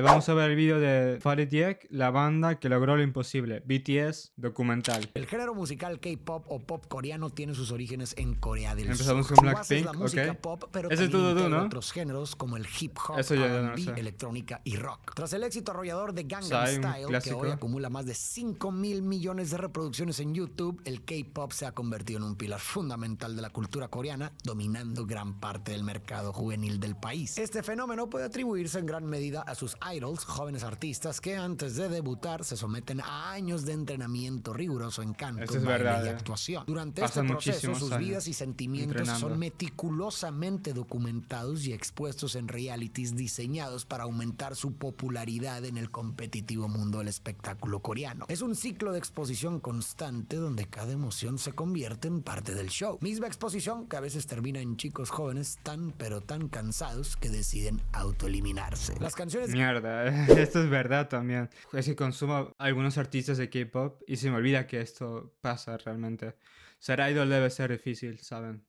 Vamos a ver el vídeo de Farid Diek, la banda que logró lo imposible. BTS documental. El género musical K-pop o pop coreano tiene sus orígenes en Corea del Empezamos Sur. con Su base es la Blackpink, música ok. pop, pero Ese es también Dudu, integra ¿no? otros géneros como el hip hop, Eso yo ya no R&B, sé. electrónica y rock. Tras el éxito arrollador de Gangnam Psy, un Style, que clásico. hoy acumula más de 5.000 millones de reproducciones en YouTube, el K-pop se ha convertido en un pilar fundamental de la cultura coreana, dominando gran parte del mercado juvenil del país. Este fenómeno puede atribuirse en gran medida a sus idols, jóvenes artistas que antes de debutar se someten a años de entrenamiento riguroso en canto, Eso es baile verdad, y actuación. Durante Pasan este proceso, muchísimos sus vidas y años sentimientos entrenando. son meticulosamente documentados y expuestos en realities diseñados para aumentar su popularidad en el competitivo mundo del espectáculo coreano. Es un ciclo de exposición constante donde cada emoción se convierte en parte del show. Misma exposición que a veces termina en chicos jóvenes tan pero tan cansados que deciden autoeliminarse. Las canciones Mierda, esto es verdad también. Es que consumo algunos artistas de K-pop y se me olvida que esto pasa realmente. Ser idol debe ser difícil, ¿saben?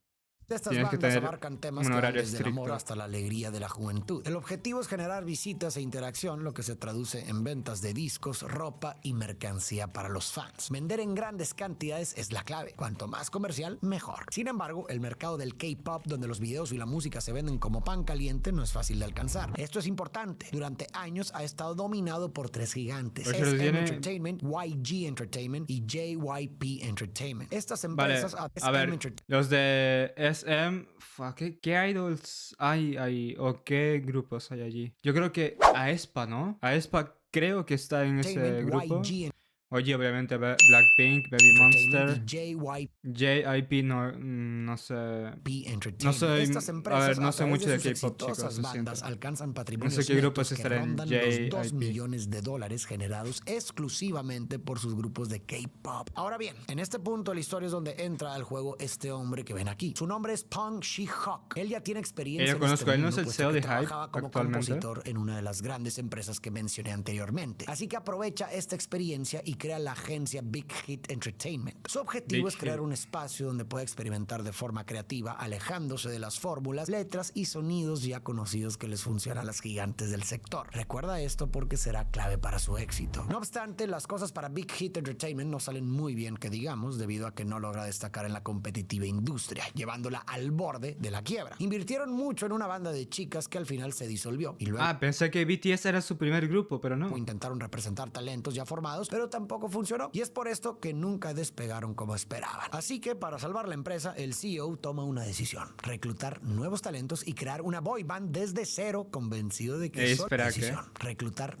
de estas Tienes que bandas tener abarcan temas un que van horario desde el amor estricto. hasta la alegría de la juventud. El objetivo es generar visitas e interacción, lo que se traduce en ventas de discos, ropa y mercancía para los fans. Vender en grandes cantidades es la clave. Cuanto más comercial, mejor. Sin embargo, el mercado del K-pop, donde los videos y la música se venden como pan caliente, no es fácil de alcanzar. Esto es importante. Durante años ha estado dominado por tres gigantes: Pero SM tiene... Entertainment, YG Entertainment y JYP Entertainment. Estas Vale, empresas a ver, los de SM, ¿qué idols hay o qué grupos hay allí? Yo creo que aespa, ¿no? Aespa creo que está en ese grupo. YG Oye, obviamente Blackpink, Baby Entertainment Monster, y JYP, no sé. Entertainment. No soy, Estas a ver, empresas, no a sé través mucho de de sus K-pop, chicos, exitosas lo siento. bandas, alcanzan No patrimonios sé qué grupos netos que estarán en rondan los 2 JYP. millones de dólares generados exclusivamente por sus grupos de K-pop. Ahora bien, en este punto de la historia es donde entra al juego este hombre que ven aquí. Su nombre es Pong Shi-hawk. Él ya tiene experiencia Lo en conozco, este él no mundo, es el puesto CEO que de Hype trabajaba como actualmente. compositor en una de las grandes empresas que mencioné anteriormente. Así que aprovecha esta experiencia y crea la agencia Big Hit Entertainment. Su objetivo Big es crear Hit. un espacio donde pueda experimentar de forma creativa, alejándose de las fórmulas, letras y sonidos ya conocidos que les funcionan a las gigantes del sector. Recuerda esto porque será clave para su éxito. No obstante, las cosas para Big Hit Entertainment no salen muy bien, que digamos, debido a que no logra destacar en la competitiva industria, llevándola al borde de la quiebra. Invirtieron mucho en una banda de chicas que al final se disolvió y luego Pensé que BTS era su primer grupo, pero no. intentaron representar talentos ya formados, pero tampoco funcionó. Y es por esto que nunca despegaron como esperaban. Así que para salvar la empresa, el CEO toma una decisión: reclutar nuevos talentos y crear una boy band desde cero, convencido de que es Espera, ¿qué? decisión. Reclutar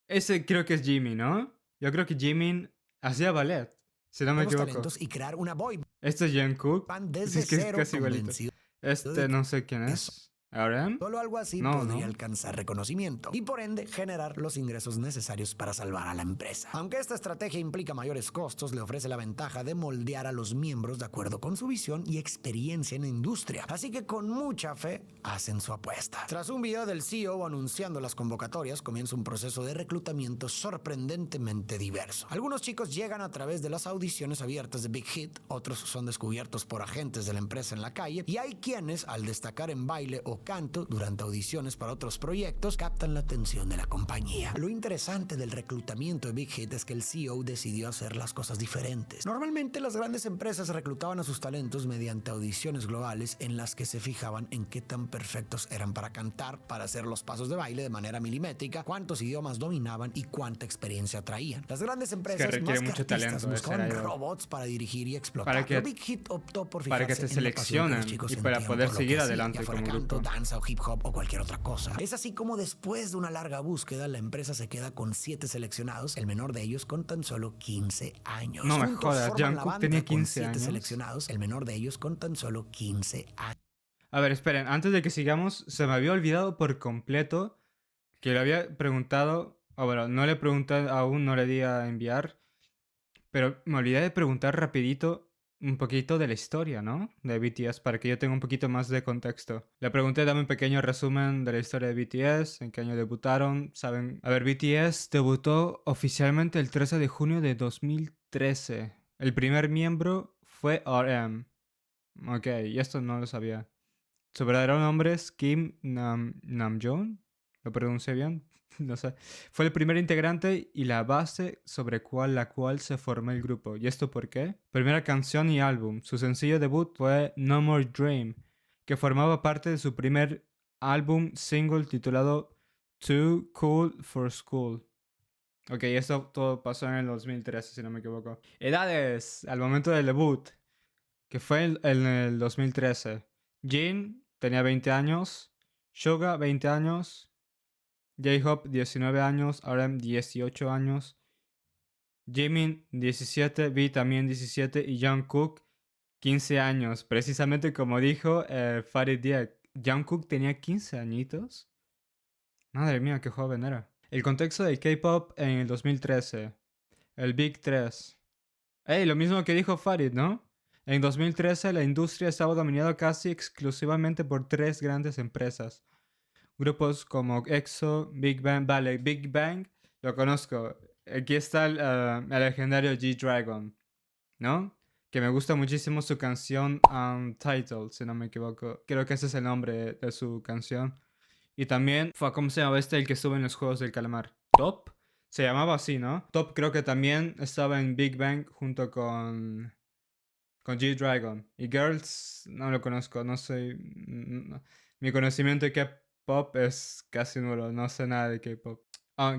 Ese creo que es Jimmy, ¿no? Yo creo que Jimin hacía ballet, si no me nuevos equivoco. talentos y crear una boy Este es Jungkook. band Sí, desde es que es cero, casi igualito. convencido Este no sé quién eso. es. ¿RM? Solo algo así No, podría no. alcanzar reconocimiento y por ende generar los ingresos necesarios para salvar a la empresa. Aunque esta estrategia implica mayores costos, le ofrece la ventaja de moldear a los miembros de acuerdo con su visión y experiencia en la industria. Así que con mucha fe hacen su apuesta. Tras un video del CEO anunciando las convocatorias, comienza un proceso de reclutamiento sorprendentemente diverso. Algunos chicos llegan a través de las audiciones abiertas de Big Hit, otros son descubiertos por agentes de la empresa en la calle y hay quienes, al destacar en baile o canto durante audiciones para otros proyectos, captan la atención de la compañía. Lo interesante del reclutamiento de Big Hit es que el CEO decidió hacer las cosas diferentes. Normalmente las grandes empresas reclutaban a sus talentos mediante audiciones globales en las que se fijaban en qué tan perfectos eran para cantar, para hacer los pasos de baile de manera milimétrica, cuántos idiomas dominaban y cuánta experiencia traían. Las grandes empresas requiere más que mucho artistas talento buscaban ser idol. robots para dirigir y explotar. Para que- Pero Big Hit optó por para fijarse que te en la pasión que los seleccionen chicos y para sentían poder por lo que seguir hacían, adelante ya fuera como canto, grupo. danza o hip hop o cualquier otra cosa. Es así como después de una larga búsqueda, la empresa se queda con 7 seleccionados, el menor de ellos con tan solo 15 años. No me Juntos jodas, forman la Jungkook banda tenía con 15 7 años. seleccionados, el menor de ellos con tan solo 15 años. A ver, esperen, antes de que sigamos, se me había olvidado por completo que le había preguntado, o bueno, no le pregunté aún, no le di a enviar, pero me olvidé de preguntar rapidito un poquito de la historia, ¿no? De BTS, para que yo tenga un poquito más de contexto. Le pregunté, dame un pequeño resumen de la historia de BTS, en qué año debutaron, ¿saben? A ver, BTS debutó oficialmente el 13 de junio de 2013. El primer miembro fue RM. Ok, y esto no lo sabía. Su verdadero nombre es Kim Namjoon. ¿Lo pronuncié bien? no sé. Fue el primer integrante y la base sobre la cual se formó el grupo. ¿Y esto por qué? Primera canción y álbum. Su sencillo debut fue No More Dream, que formaba parte de su primer álbum single titulado Too Cool for School. Ok, esto todo pasó en el 2013, si no me equivoco. Edades al momento del debut, que fue en el 2013. Jin tenía 20 años, Suga 20 años, J-Hope 19 años, RM 18 años, Jimin 17, V también 17 y Jungkook 15 años. Precisamente como dijo Farid Diak, Jungkook tenía 15 añitos. Madre mía, qué joven era. El contexto del K-pop en el 2013. El Big 3. Lo mismo que dijo Farid, ¿no? En 2013 la industria estaba dominada casi exclusivamente por 3 grandes empresas. Grupos como EXO, Big Bang. Vale, Big Bang lo conozco. Aquí está el legendario G-Dragon, ¿no? Que me gusta muchísimo su canción Untitled, si no me equivoco. Creo que ese es el nombre de su canción. Y también, ¿cómo se llama el que estuvo en los Juegos del Calamar? ¿Top? Se llamaba así, ¿no? Top creo que también estaba en Big Bang junto con G-Dragon. Y Girls, no lo conozco, no soy... Mi conocimiento de K-Pop es casi nulo, no sé nada de K-Pop.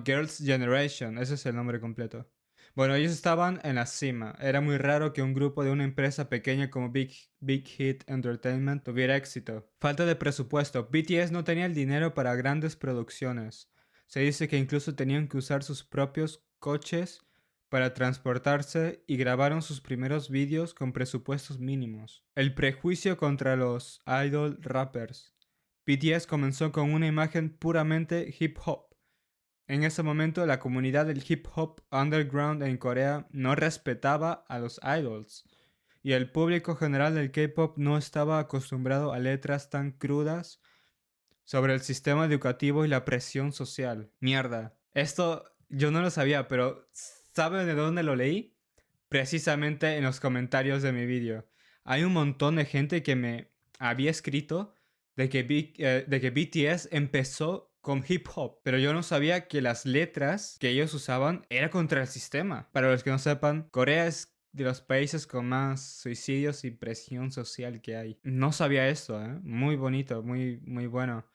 Girls' Generation, ese es el nombre completo. Bueno, ellos estaban en la cima. Era muy raro que un grupo de una empresa pequeña como Big Hit Entertainment tuviera éxito. Falta de presupuesto. BTS no tenía el dinero para grandes producciones. Se dice que incluso tenían que usar sus propios coches para transportarse y grabaron sus primeros vídeos con presupuestos mínimos. El prejuicio contra los idol rappers. BTS comenzó con una imagen puramente hip hop. En ese momento la comunidad del hip hop underground en Corea no respetaba a los idols y el público general del K-pop no estaba acostumbrado a letras tan crudas sobre el sistema educativo y la presión social. Mierda, esto yo no lo sabía, pero ¿saben de dónde lo leí? Precisamente en los comentarios de mi vídeo. Hay un montón de gente que me había escrito de que BTS empezó con hip hop, pero yo no sabía que las letras que ellos usaban era contra el sistema. Para los que no sepan, Corea es de los países con más suicidios y presión social que hay. No sabía esto, ¿eh? Muy bonito, muy, muy bueno.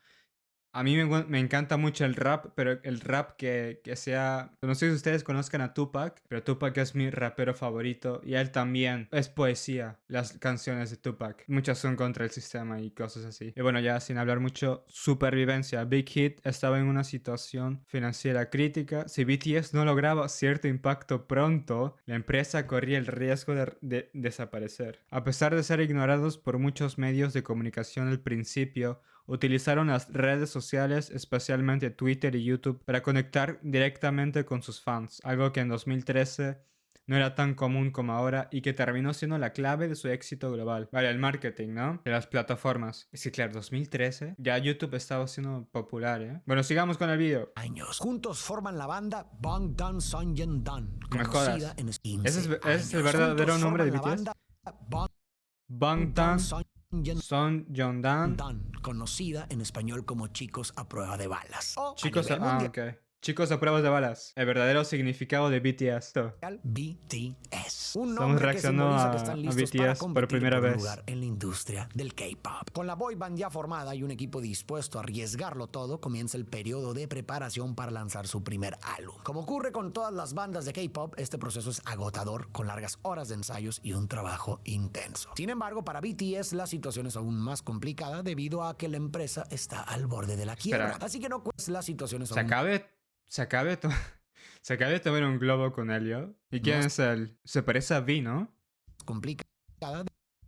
A mí me encanta mucho el rap, pero el rap que sea... No sé si ustedes conozcan a Tupac, pero Tupac es mi rapero favorito y él también es poesía, las canciones de Tupac. Muchas son contra el sistema y cosas así. Y bueno, ya sin hablar mucho, supervivencia. Big Hit estaba en una situación financiera crítica. Si BTS no lograba cierto impacto pronto, la empresa corría el riesgo de desaparecer. A pesar de ser ignorados por muchos medios de comunicación al principio, utilizaron las redes sociales, especialmente Twitter y YouTube, para conectar directamente con sus fans, algo que en 2013 no era tan común como ahora y que terminó siendo la clave de su éxito global. Vale, el marketing, ¿no? De las plataformas. Es que claro, 2013 ya YouTube estaba siendo popular, ¿eh? Bueno, sigamos con el vídeo. Años. Juntos forman la banda Bangtan Sonyeondan, Me conocida jodas. en ¿Ese ese es el verdadero nombre de BTS? Bangtan Sonyeondan. Conocida en español como Chicos a Prueba de Balas. Chicos, ok. Chicos a pruebas de balas. El verdadero significado de BTS. BTS. Un Estamos nombre que reaccionando simboliza a que están listos BTS para por competir primera por un vez. lugar en la industria del K-pop. Con la boy band ya formada y un equipo dispuesto a arriesgarlo todo, comienza el periodo de preparación para lanzar su primer álbum. Como ocurre con todas las bandas de K-pop, este proceso es agotador, con largas horas de ensayos y un trabajo intenso. Sin embargo, para BTS la situación es aún más complicada debido a que la empresa está al borde de la quiebra. Espera. Así que no pues la situación es Se acaba de tomar un globo con Helio. ¿Y quién es él? Se parece a V, ¿no? complicada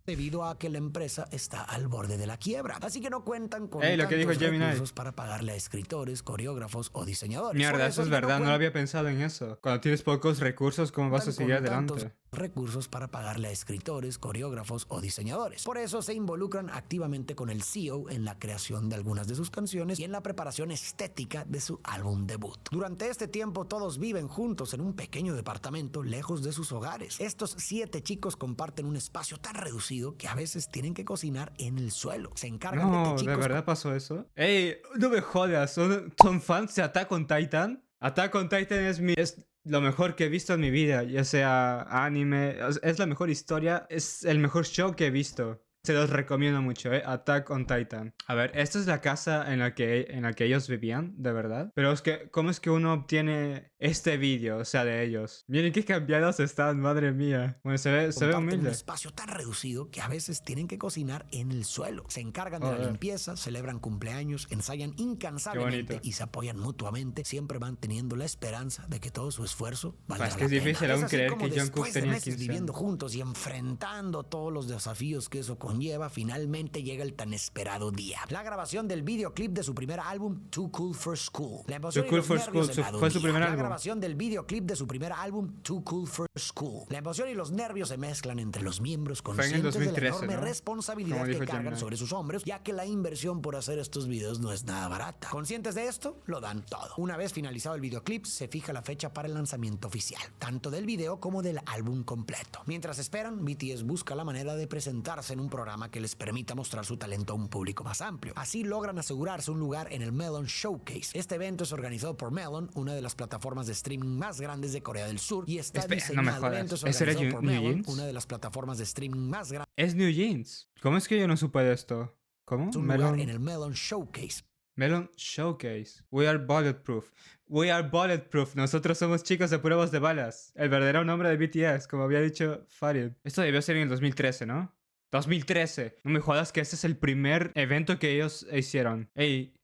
debido a que la empresa está al borde de la quiebra. Así que no cuentan con Lo que dijo tantos Gemini. recursos para pagarle a escritores, coreógrafos o diseñadores. Mierda, eso es verdad, no lo había pensado en eso. Cuando tienes pocos recursos, ¿cómo vas a seguir adelante? recursos para pagarle a escritores, coreógrafos o diseñadores. Por eso se involucran activamente con el CEO en la creación de algunas de sus canciones y en la preparación estética de su álbum debut. Durante este tiempo todos viven juntos en un pequeño departamento lejos de sus hogares. Estos 7 chicos comparten un espacio tan reducido que a veces tienen que cocinar en el suelo. Se encargan de que No, ¿de chicos verdad pasó eso? ¡Ey! No me jodas, ¿son fans de Attack on Titan? Attack on Titan es lo mejor que he visto en mi vida, ya sea anime, es la mejor historia, es el mejor show que he visto. Se los recomiendo mucho, Attack on Titan. A ver, esta es la casa en la que ellos vivían, de verdad. Pero es que, ¿cómo es que uno obtiene este vídeo, o sea, de ellos? Miren qué cambiados están, madre mía. Bueno, se ve comparten humilde. un espacio tan reducido que a veces tienen que cocinar en el suelo. Se encargan de la Joder. limpieza, celebran cumpleaños, ensayan incansablemente bonito. y se apoyan mutuamente, siempre manteniendo la esperanza de que todo su esfuerzo valga Es que la es pena. difícil aún así creer como que Jungkook después de tenía meses 15 viviendo años. juntos y enfrentando todos los desafíos que eso conlleva, finalmente llega el tan esperado día. La grabación del videoclip de su primer álbum, Too Cool for School. La emoción Too y Cool los for nervios School, en lado fue su día. primer La álbum. grabación del videoclip de su primer álbum, Too Cool for School. La emoción y los nervios se mezclan entre los miembros Fue en el conscientes de la 2013, enorme ¿no? responsabilidad Como que dijo cargan Gemini. sobre sus hombros, ya que la inversión por hacer estos videos no es nada barata. Conscientes de esto, lo dan todo. Una vez finalizado el videoclip, se fija la fecha para el lanzamiento oficial, tanto del video como del álbum completo. Mientras esperan, BTS busca la manera de presentarse en un programa que les permita mostrar su talento a un público más amplio. Así logran asegurarse un lugar en el Melon Showcase. Este evento es organizado por Melon, una de las plataformas de streaming más grandes de Corea del Sur, y está Espera, diseñado. no me jodas. El evento es ¿Ese era organizado por New Melon, Jeans? una de las plataformas de streaming más grandes. Es New Jeans. ¿Cómo es que yo no supe de esto? ¿Cómo? Un lugar en el Melon Showcase. Melon Showcase. We are bulletproof. We are bulletproof. Nosotros somos chicos de pruebas de balas. El verdadero nombre de BTS, como había dicho Farid. Esto debió ser en el 2013, ¿no? 2013. No me jodas que este es el primer evento que ellos hicieron. Ey,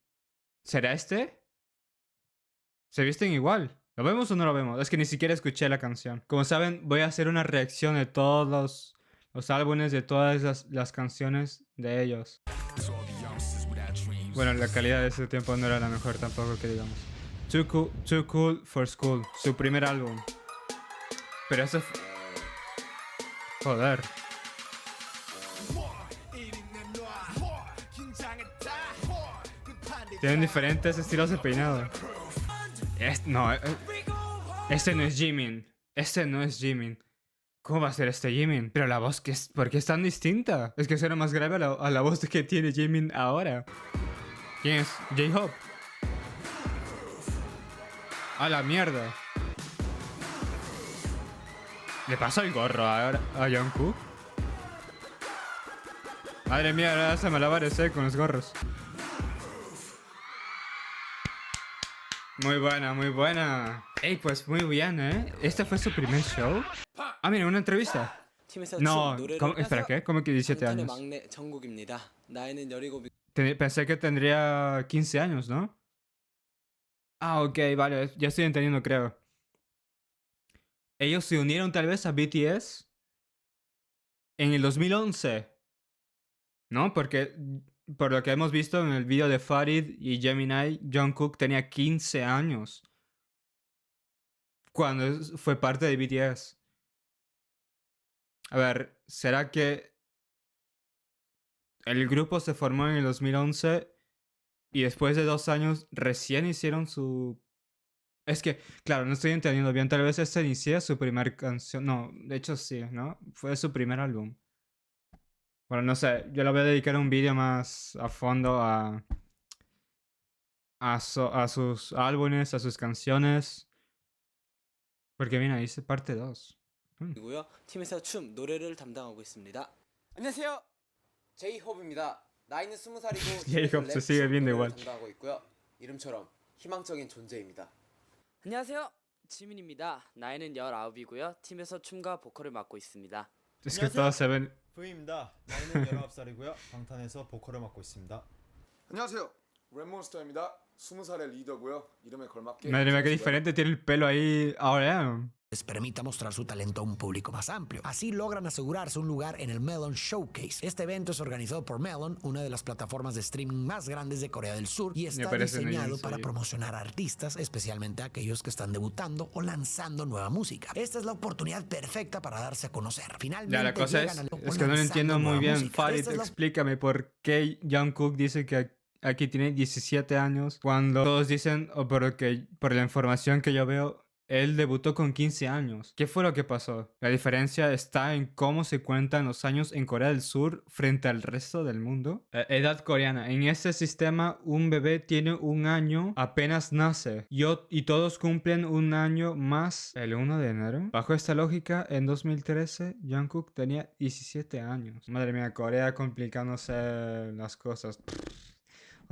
¿será este? Se visten igual. ¿Lo vemos o no lo vemos? Es que ni siquiera escuché la canción. Como saben, voy a hacer una reacción de todos los álbumes, de todas las canciones de ellos. Bueno, la calidad de ese tiempo no era la mejor tampoco, que digamos. Too Cool for School, su primer álbum. Pero eso... Joder. Tienen diferentes estilos de peinado. Este no es Jimin. Este no es Jimin. ¿Cómo va a ser este Jimin? Pero la voz, ¿por qué es tan distinta? Es que suena más grave a la voz que tiene Jimin ahora. ¿Quién es? J-Hope. A la mierda. ¿Le pasa el gorro ahora a Jungkook? Madre mía, ahora se malabares, con los gorros. Muy buena, muy buena. Ey, pues muy bien, ¿Este fue su primer show? Ah, mira, una entrevista. No, espera, ¿qué? ¿Cómo que 17 años? Pensé que tendría 15 años, ¿no? Ah, ok, vale, ya estoy entendiendo, creo. Ellos se unieron tal vez a BTS en el 2011, ¿no? Porque por lo que hemos visto en el video de Farid y Gemini, Jungkook tenía 15 años cuando fue parte de BTS. A ver, ¿será que el grupo se formó en el 2011 y después de 2 años recién hicieron su... Es que, claro, no estoy entendiendo bien. Tal vez esta inició su primer canción. No, de hecho sí, ¿no? Fue su primer álbum. Bueno, no sé. Yo le voy a dedicar un vídeo más a fondo a sus álbumes, a sus canciones. Porque mira, dice parte 2. 이고요. 팀에서 춤, 노래를 담당하고 있습니다. 안녕하세요. 제이홉입니다. 나이는 20살이고 J-Hope se sigue viendo igual. 담당하고 있고요. 이름처럼 희망적인 존재입니다. 안녕하세요. 지민입니다. 나이는 19이고요. 팀에서 춤과 보컬을 맡고 있습니다. Es que todos se ven... V입니다. 나이는 19살이고요. 방탄에서 보컬을 맡고 있습니다. 안녕하세요. 랩몬스터입니다. 20살의 리더고요. 이름에 걸맞게 Madre mía, qué diferente tiene el pelo ahí ahora. les permita mostrar su talento a un público más amplio. Así logran asegurarse un lugar en el Melon Showcase. Este evento es organizado por Melon, una de las plataformas de streaming más grandes de Corea del Sur, y está diseñado para promocionar a artistas, especialmente a aquellos que están debutando o lanzando nueva música. Esta es la oportunidad perfecta para darse a conocer. Finalmente, ya, la cosa es que no lo entiendo muy bien. Farid, explícame por qué Jungkook dice que aquí tiene 17 años cuando todos dicen, o porque por la información que yo veo, él debutó con 15 años. ¿Qué fue lo que pasó? La diferencia está en cómo se cuentan los años en Corea del Sur frente al resto del mundo. Edad coreana. En este sistema, un bebé tiene un año apenas nace. Y todos cumplen un año más el 1 de enero. Bajo esta lógica, en 2013, Jungkook tenía 17 años. Madre mía, Corea complicándose las cosas.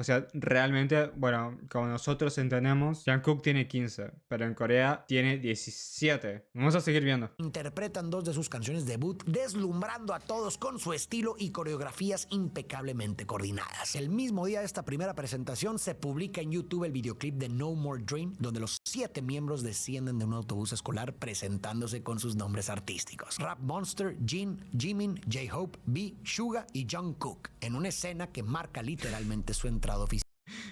O sea, realmente, bueno, como nosotros entendemos, Jungkook tiene 15, pero en Corea tiene 17. Vamos a seguir viendo. Interpretan dos de sus canciones debut, deslumbrando a todos con su estilo y coreografías impecablemente coordinadas. El mismo día de esta primera presentación se publica en YouTube el videoclip de No More Dream, donde los 7 miembros descienden de un autobús escolar presentándose con sus nombres artísticos: Rap Monster, Jin, Jimin, J-Hope, V, Suga y Jungkook, en una escena que marca literalmente su entrada oficial.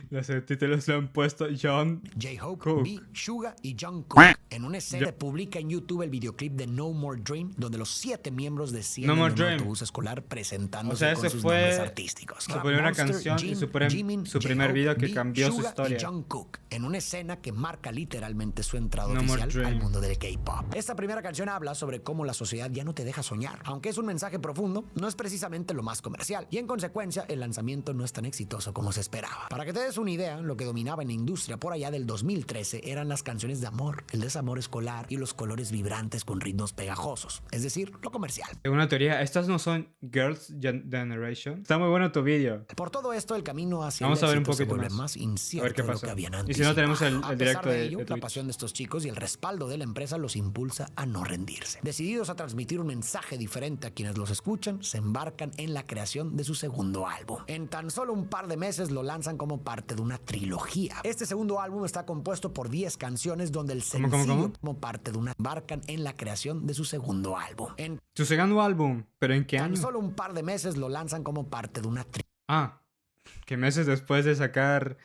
Los subtítulos lo han puesto John J-Hope, Cook. V, Suga y Jungkook. En una escena se publica en YouTube el videoclip de No More Dream, donde los 7 miembros descienden de un autobús escolar presentándose con sus nombres artísticos. Su primera canción y su primer video que cambió su historia. Y Jungkook, en una escena que marca literalmente su entrada oficial al mundo del K-pop. Esta primera canción habla sobre cómo la sociedad ya no te deja soñar. Aunque es un mensaje profundo, no es precisamente lo más comercial, y en consecuencia el lanzamiento no es tan exitoso como se esperaba. Para que te des una idea, lo que dominaba en la industria por allá del 2013 eran las canciones de amor, el desamor escolar y los colores vibrantes con ritmos pegajosos, es decir, lo comercial. Según una teoría, estas no son Girls' Generation. Está muy bueno tu vídeo. Por todo esto, el camino hacia Vamos el a ver un éxito se poquito vuelve más incierto de lo que habían anticipado. Y si no, tenemos el directo de ello, Twitch. La pasión de estos chicos y el respaldo de la empresa los impulsa a no rendirse. Decididos a transmitir un mensaje diferente a quienes los escuchan, se embarcan en la creación de su segundo álbum. En tan solo un par de meses lo lanzan como parte de una trilogía. Este segundo álbum está compuesto por 10 canciones donde el sencillo como parte de una embarcan en la creación de su segundo álbum. En su segundo álbum, ¿pero en qué año? Tan solo un par de meses lo lanzan como parte de una trilogía. Que meses después de sacar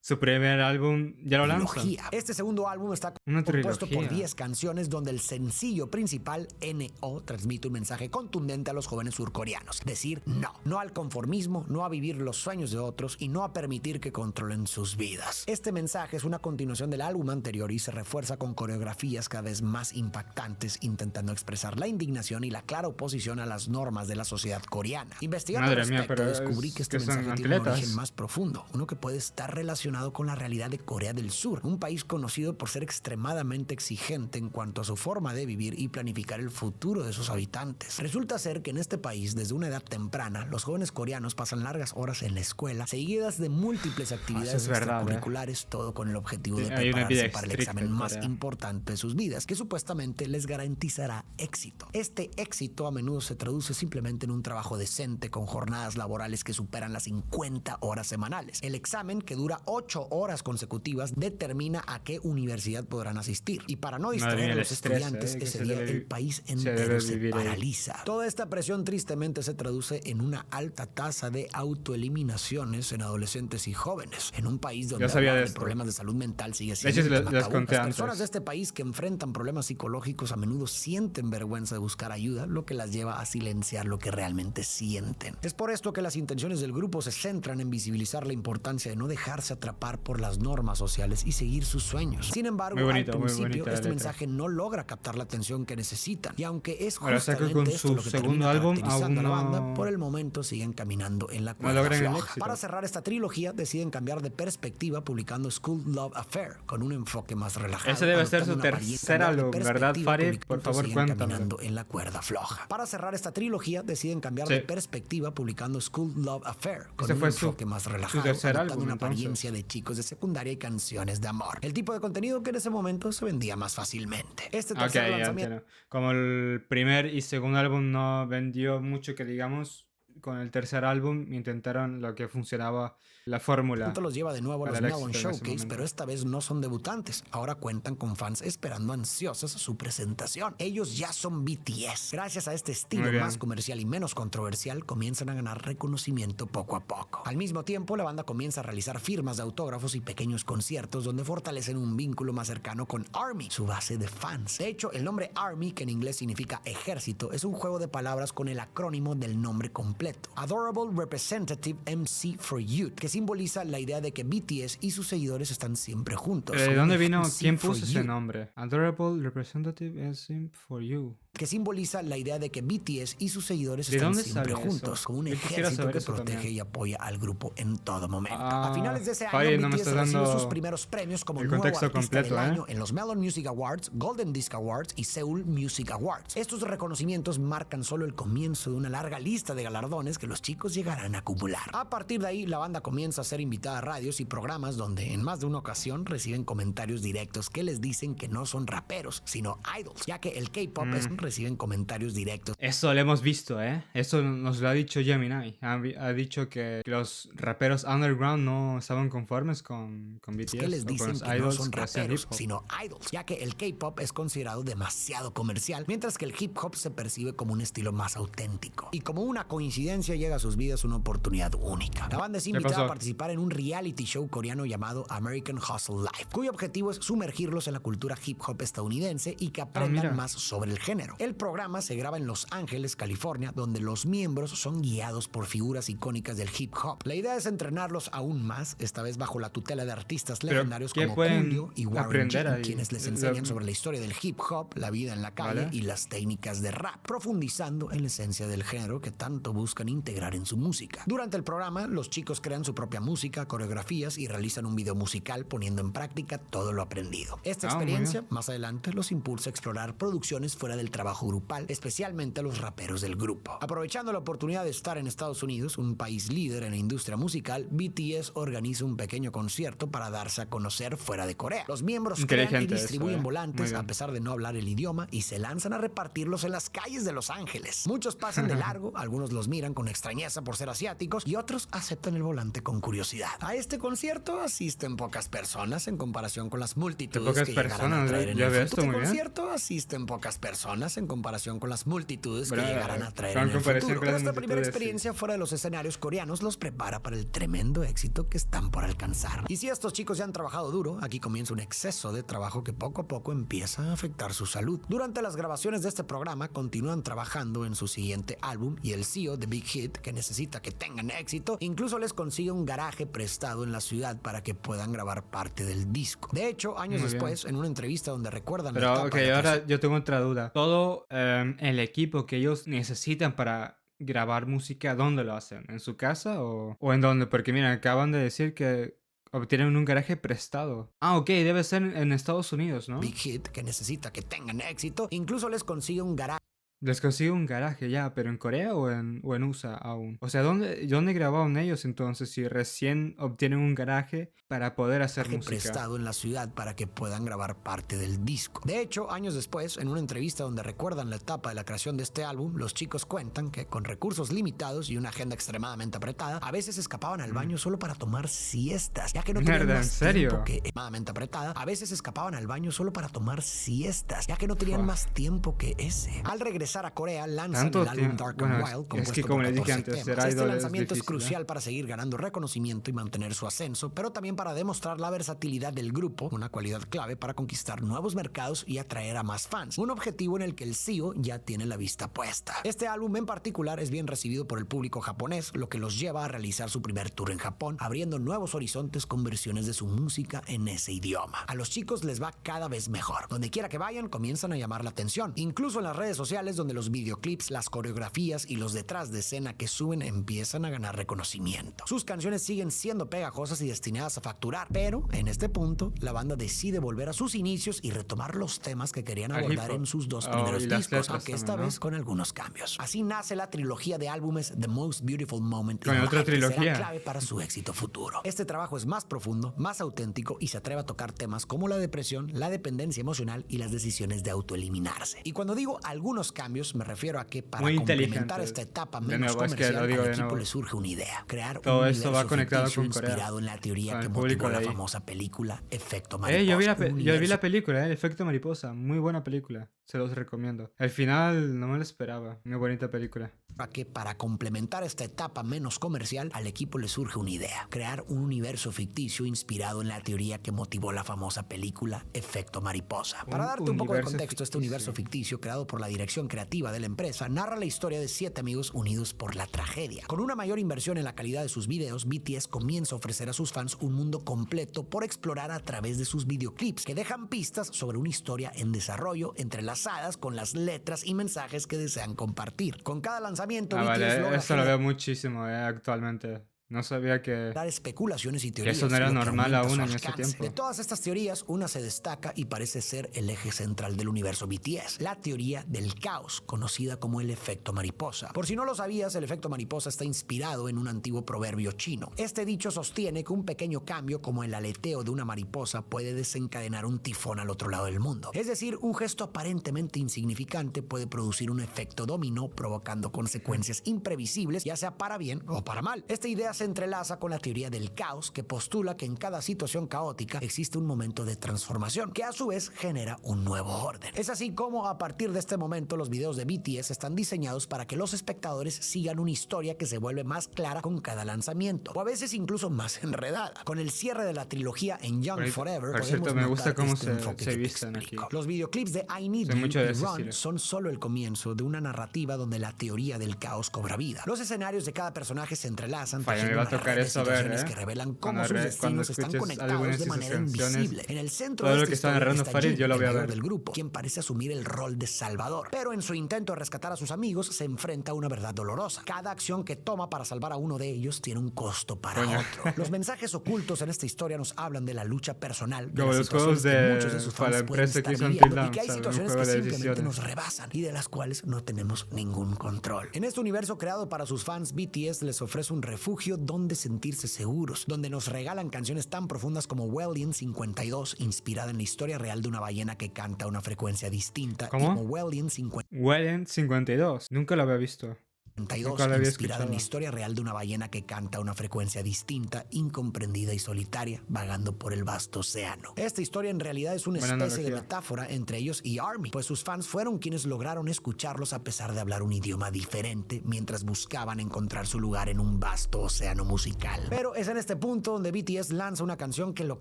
su primer álbum ya lo lanzan. Este segundo álbum está compuesto por 10 canciones donde el sencillo principal, N.O., transmite un mensaje contundente a los jóvenes surcoreanos. Decir no al conformismo, no a vivir los sueños de otros y no a permitir que controlen sus vidas. Este mensaje es una continuación del álbum anterior y se refuerza con coreografías cada vez más impactantes, intentando expresar la indignación y la clara oposición a las normas de la sociedad coreana. Investigando al respecto, descubrí que este mensaje tiene un origen más profundo, uno que puede estar relacionado con la realidad de Corea del Sur, un país conocido por ser extremadamente exigente en cuanto a su forma de vivir y planificar el futuro de sus habitantes. Resulta ser que en este país, desde una edad temprana, los jóvenes coreanos pasan largas horas en la escuela, seguidas de múltiples actividades extracurriculares, todo con el objetivo de prepararse para el examen más importante de sus vidas, que supuestamente les garantizará éxito. Este éxito a menudo se traduce simplemente en un trabajo decente con jornadas laborales que superan las 50 horas semanales. El examen, que dura 8 horas consecutivas, determina a qué universidad podrán asistir. Y para no distraer a los estudiantes, ese día el país entero se paraliza. Toda esta presión tristemente se traduce en una alta tasa de autoeliminaciones en adolescentes y jóvenes. En un país donde el problemas de salud mental sigue siendo tabú. Las personas de este país que enfrentan problemas psicológicos a menudo sienten vergüenza de buscar ayuda, lo que las lleva a silenciar lo que realmente sienten. Es por esto que las intenciones del grupo se centran en visibilizar la importancia de no dejarse atrapar por las normas sociales y seguir sus sueños. Sin embargo, al principio este mensaje no logra captar la atención que necesitan, y aunque es justamente esto lo que termina caracterizando a la banda, por el momento siguen caminando en la cuerda floja. Para cerrar esta trilogía deciden cambiar de perspectiva publicando School Love Affair con un enfoque más relajado. Ese debe ser su tercer álbum, ¿verdad, Farid? Por favor, cuéntame. En la cuerda floja. Para cerrar esta trilogía deciden cambiar de perspectiva publicando School Love Affair con un enfoque más relajado, adoptando una apariencia de chicos de secundaria y canciones de amor. El tipo de contenido que en ese momento se vendía más fácilmente. Este tercer lanzamiento... Como el primer y segundo álbum no vendió mucho, que digamos, con el tercer álbum intentaron lo que funcionaba, la fórmula. Los lleva de nuevo a los para el Melon éxito en ese Showcase, momento. pero esta vez no son debutantes. Ahora cuentan con fans esperando ansiosos su presentación. Ellos ya son BTS. Gracias a este estilo Muy bien. más comercial y menos controversial, comienzan a ganar reconocimiento poco a poco. Al mismo tiempo, la banda comienza a realizar firmas de autógrafos y pequeños conciertos donde fortalecen un vínculo más cercano con ARMY, su base de fans. De hecho, el nombre ARMY, que en inglés significa ejército, es un juego de palabras con el acrónimo del nombre completo, Adorable Representative MC for Youth, que simboliza la idea de que BTS y sus seguidores están siempre juntos. ¿De dónde vino? MC ¿Quién for puso ese You, nombre? Adorable Representative MC for You. que simboliza la idea de que BTS y sus seguidores ¿De están dónde siempre sale eso? juntos, como un Yo quisiera ejército saber que eso protege también. y apoya al grupo en todo momento. Ah, A finales de ese año, oye, no me BTS estás recibe dando sus primeros premios como el nuevo contexto artista completo, del ¿eh? año en los Melon Music Awards, Golden Disc Awards y Seoul Music Awards. Estos reconocimientos marcan solo el comienzo de una larga lista de galardones que los chicos llegarán a acumular. A partir de ahí, la banda comienza a ser invitada a radios y programas donde en más de una ocasión reciben comentarios directos que les dicen que no son raperos, sino idols, ya que el K-pop reciben comentarios directos. Eso lo hemos visto, ¿eh? Eso nos lo ha dicho Gemini. Ha dicho que los raperos underground no estaban conformes con BTS. Que les o con dicen los que no idols son que hacían raperos, hip hop. sino idols, ya que el K-pop es considerado demasiado comercial, mientras que el hip hop se percibe como un estilo más auténtico. Y como una coincidencia, llega a sus vidas una oportunidad única. La banda es invitada pasó? a participar en un reality show coreano llamado American Hustle Life, cuyo objetivo es sumergirlos en la cultura hip hop estadounidense y que aprendan mira. más sobre el género. El programa se graba en Los Ángeles, California, donde los miembros son guiados por figuras icónicas del hip hop. La idea es entrenarlos aún más, esta vez bajo la tutela de artistas Pero, legendarios ¿qué como pueden Coolio y Warren aprender G, ahí? quienes les Lo- enseñan sobre la historia del hip hop, la vida en la calle Vale. y las técnicas de rap, profundizando en la esencia del género que tanto buscan integrar en su música. Durante el programa, los chicos crean su propia música, coreografías y realizan un video musical poniendo en práctica todo lo aprendido. Esta Ah, muy experiencia, más adelante, los impulsa a explorar producciones fuera del trabajo grupal, especialmente a los raperos del grupo. Aprovechando la oportunidad de estar en Estados Unidos, un país líder en la industria musical, BTS organiza un pequeño concierto para darse a conocer fuera de Corea. Los miembros crean y Inteligente eso, distribuyen Muy volantes bien. a pesar de no hablar el idioma y se lanzan a repartirlos en las calles de Los Ángeles. Muchos pasan de largo, algunos los miran con extrañeza por ser asiáticos y otros aceptan el volante con curiosidad. A este concierto asisten pocas personas en comparación con las multitudes Pocas que llegarán a personas, traer en ya el ves futuro. esto muy bien. Concierto asisten pocas personas en comparación con las multitudes que Bueno, llegarán a traer con en el comparación futuro. con Pero las esta primera multitudes, sí. experiencia fuera de los escenarios coreanos los prepara para el tremendo éxito que están por alcanzar. Y si estos chicos ya han trabajado duro, aquí comienza un exceso de trabajo que poco a poco empieza a afectar su salud. Durante las grabaciones de este programa continúan trabajando en su siguiente álbum y el CEO de Big Hit, que necesita que tengan éxito, incluso les consigue un garaje prestado en la ciudad para que puedan grabar parte del disco. De hecho, años Muy bien. después, en una entrevista donde recuerdan la Pero, etapa ok, de ahora yo tengo otra duda. Todo el equipo que ellos necesitan para grabar música, ¿dónde lo hacen? ¿En su casa o en dónde? Porque mira, acaban de decir que obtienen un garaje prestado. Ah, ok, debe ser en Estados Unidos, ¿no? Big Hit, que necesita que tengan éxito, incluso les consigue un garaje Les consigo un garaje ya, pero ¿en Corea o en USA aún? O sea, ¿dónde grabaron ellos entonces si recién obtienen un garaje para poder hacer música? prestado en la ciudad para que puedan grabar parte del disco. De hecho, años después, en una entrevista donde recuerdan la etapa de la creación de este álbum, los chicos cuentan que con recursos limitados y una agenda extremadamente apretada, a veces escapaban al baño solo para tomar siestas, ya que no tenían Mierda, ¿en más serio? tiempo que extremadamente apretada. A veces escapaban al baño solo para tomar siestas, ya que no tenían Fua. más tiempo que ese. Al regresar a Corea, lanzan Tanto el álbum tiempo. Dark Bueno, and es Wild, que compuesto como por les dije 14 antes, ser temas. Este idol es lanzamiento es difícil, ¿eh? crucial para seguir ganando reconocimiento y mantener su ascenso, pero también para demostrar la versatilidad del grupo, una cualidad clave para conquistar nuevos mercados y atraer a más fans, un objetivo en el que el CEO ya tiene la vista puesta. Este álbum en particular es bien recibido por el público japonés, lo que los lleva a realizar su primer tour en Japón, abriendo nuevos horizontes con versiones de su música en ese idioma. A los chicos les va cada vez mejor. Donde quiera que vayan, comienzan a llamar la atención, incluso en las redes sociales donde los videoclips, las coreografías y los detrás de escena que suben empiezan a ganar reconocimiento. Sus canciones siguen siendo pegajosas y destinadas a facturar, pero en este punto la banda decide volver a sus inicios y retomar los temas que querían Al abordar hip hop. en sus dos Oh, primeros y las discos, letras aunque esta también, ¿no? vez con algunos cambios. Así nace la trilogía de álbumes The Most Beautiful Moment Con in otra Life, que será trilogía. clave para su éxito futuro. Este trabajo es más profundo, más auténtico y se atreve a tocar temas como la depresión, la dependencia emocional y las decisiones de autoeliminarse. Y cuando digo algunos cambios, cambios me refiero a que para Muy complementar inteligente. esta etapa De menos nuevo, es que comercial, lo digo al de equipo nuevo. le surge una idea: crear Todo un esto va universo conectado ficticio con Corea, inspirado en la teoría con que el motivó público de la ahí. famosa película Efecto Yo vi Mariposa. la, Un yo vi universo la película, El efecto mariposa. Muy buena película. Se los recomiendo. El final no me lo esperaba. Muy bonita película. a que para complementar esta etapa menos comercial, al equipo le surge una idea: crear un universo ficticio inspirado en la teoría que motivó la famosa película Efecto Mariposa. Para Un darte un poco de universo contexto, este ficticio. universo ficticio, creado por la dirección creativa de la empresa, narra la historia de 7 amigos unidos por la tragedia. Con una mayor inversión en la calidad de sus videos, BTS comienza a ofrecer a sus fans un mundo completo por explorar a través de sus videoclips, que dejan pistas sobre una historia en desarrollo, entrelazadas con las letras y mensajes que desean compartir. Con cada lanzamiento, BTS Vale, logra esto lo generar veo muchísimo actualmente. No sabía que especulaciones y eso teorías, no era lo que normal aumenta aún su en ese alcance. tiempo. De todas estas teorías, una se destaca y parece ser el eje central del universo BTS: la teoría del caos, conocida como el efecto mariposa. Por si no lo sabías, el efecto mariposa está inspirado en un antiguo proverbio chino. Este dicho sostiene que un pequeño cambio, como el aleteo de una mariposa, puede desencadenar un tifón al otro lado del mundo. Es decir, un gesto aparentemente insignificante puede producir un efecto dominó, provocando consecuencias imprevisibles, ya sea para bien o para mal. Esta idea se entrelaza con la teoría del caos, que postula que en cada situación caótica existe un momento de transformación, que a su vez genera un nuevo orden. Es así como a partir de este momento los videos de BTS están diseñados para que los espectadores sigan una historia que se vuelve más clara con cada lanzamiento, o a veces incluso más enredada. Con el cierre de la trilogía en Young Forever, por cierto, podemos me gusta notar cómo este se enfoque que te visten explico. aquí. Los videoclips de I Need Soy You mucho de y ese Run estilo. son solo el comienzo de una narrativa donde la teoría del caos cobra vida. Los escenarios de cada personaje se entrelazan, Falla, me tejiendo va a una tocar red de eso a ver, situaciones que revelan cómo sus cuando destinos están escuches conectados algunas de de sus manera canciones, invisible. En el centro todo de lo esta que está historia narrando está Farid, Jin, yo lo el voy a mayor ver. del grupo, quien parece asumir el rol de salvador. Pero en su intento de rescatar a sus amigos, se enfrenta a una verdad dolorosa: cada acción que toma para salvar a uno de ellos tiene un costo para Coño. otro. Los mensajes ocultos en esta historia nos hablan de la lucha personal, de Como las los juegos situaciones que de- muchos de sus para la fans pueden empresa que estar hizo viviendo, Until y Dawn, que hay ¿sabes? Un situaciones juego que de simplemente decisiones. nos rebasan y de las cuales no tenemos ningún control. En este universo creado para sus fans, BTS les ofrece un refugio donde sentirse seguros, donde nos regalan canciones tan profundas como Wellion 52, inspirada en la historia real de una ballena que canta a una frecuencia distinta, ¿Cómo? y como Wellion 52, Wellen 52. Nunca lo había visto. Nunca lo había inspirada en la escuchado. historia real de una ballena que canta a una frecuencia distinta, incomprendida y solitaria, vagando por el vasto océano. Esta historia en realidad es una Buena especie de analogía. metáfora entre ellos y ARMY, pues sus fans fueron quienes lograron escucharlos a pesar de hablar un idioma diferente, mientras buscaban encontrar su lugar en un vasto océano musical. Pero es en este punto donde BTS lanza una canción que lo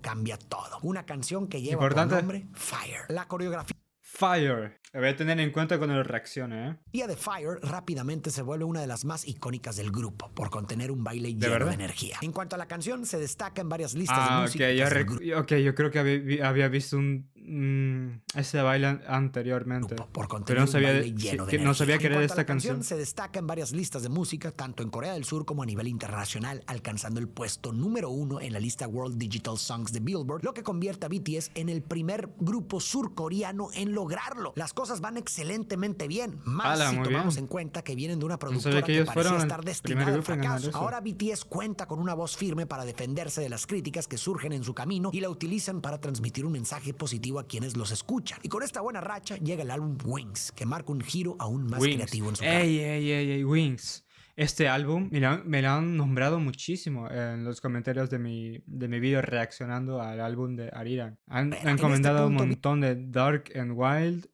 cambia todo. Una canción que lleva Importante. por nombre Fire. La coreografía Fire. Lo voy a tener en cuenta cuando reaccione, de Fire rápidamente se vuelve una de las más icónicas del grupo, por contener un baile lleno verdad? de energía. En cuanto a la canción, se destaca en varias listas Ah, de ok, música yo creo que había visto ese baile anteriormente. por Pero contener no un sabía, baile lleno de no energía. sabía que En era de cuanto a la esta canción. se destaca en varias listas de música, tanto en Corea del Sur como a nivel internacional, alcanzando el puesto número 1 en la lista World Digital Songs de Billboard, lo que convierte a BTS en el primer grupo surcoreano en lograrlo. Las cosas van excelentemente bien, más ¡Hala, si muy tomamos bien! en cuenta que vienen de una sabía productora que que ellos parecía fueron el estar primer destinada al grupo en ganar fracaso. eso. Ahora BTS cuenta con una voz firme para defenderse de las críticas que surgen en su camino y la utilizan para transmitir un mensaje positivo a quienes los escuchan. Y con esta buena racha llega el álbum Wings, que marca un giro aún más Wings. creativo en su carrera. Ey, Wings. Este álbum me lo han nombrado muchísimo en los comentarios de mi video reaccionando al álbum de Ariran. Han Bueno, en este comentado un punto, montón de Dark and Wild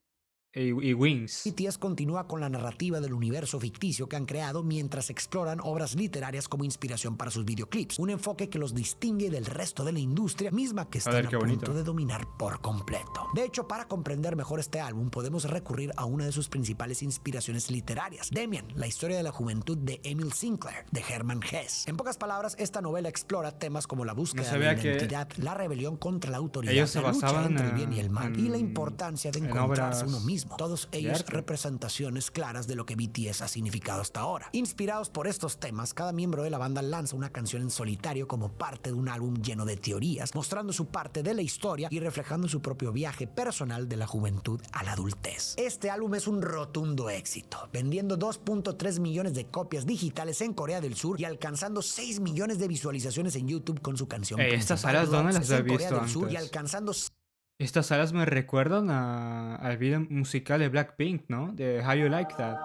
y Wings. BTS continúa con la narrativa del universo ficticio que han creado mientras exploran obras literarias como inspiración para sus videoclips, un enfoque que los distingue del resto de la industria misma que están ver, a qué punto bonito. de dominar por completo. De hecho, para comprender mejor este álbum podemos recurrir a una de sus principales inspiraciones literarias, Demian, la historia de la juventud de Emil Sinclair, de Hermann Hesse. En pocas palabras, esta novela explora temas como la búsqueda de sabía la que identidad, la rebelión contra la autoridad, ellos se la lucha basaban entre el bien y el mal, y la en- importancia de en encontrarse obras uno mismo. Todos de ellos arte. representaciones claras de lo que BTS ha significado hasta ahora. Inspirados por estos temas, cada miembro de la banda lanza una canción en solitario como parte de un álbum lleno de teorías, mostrando su parte de la historia y reflejando su propio viaje personal de la juventud a la adultez. Este álbum es un rotundo éxito, vendiendo 2.3 millones de copias digitales en Corea del Sur y alcanzando 6 millones de visualizaciones en YouTube con su canción Estas principal, salas, ¿dónde Rocks, las en he Corea visto del Sur, y antes? alcanzando Estas salas me recuerdan al video musical de Blackpink, ¿no? De How You Like That.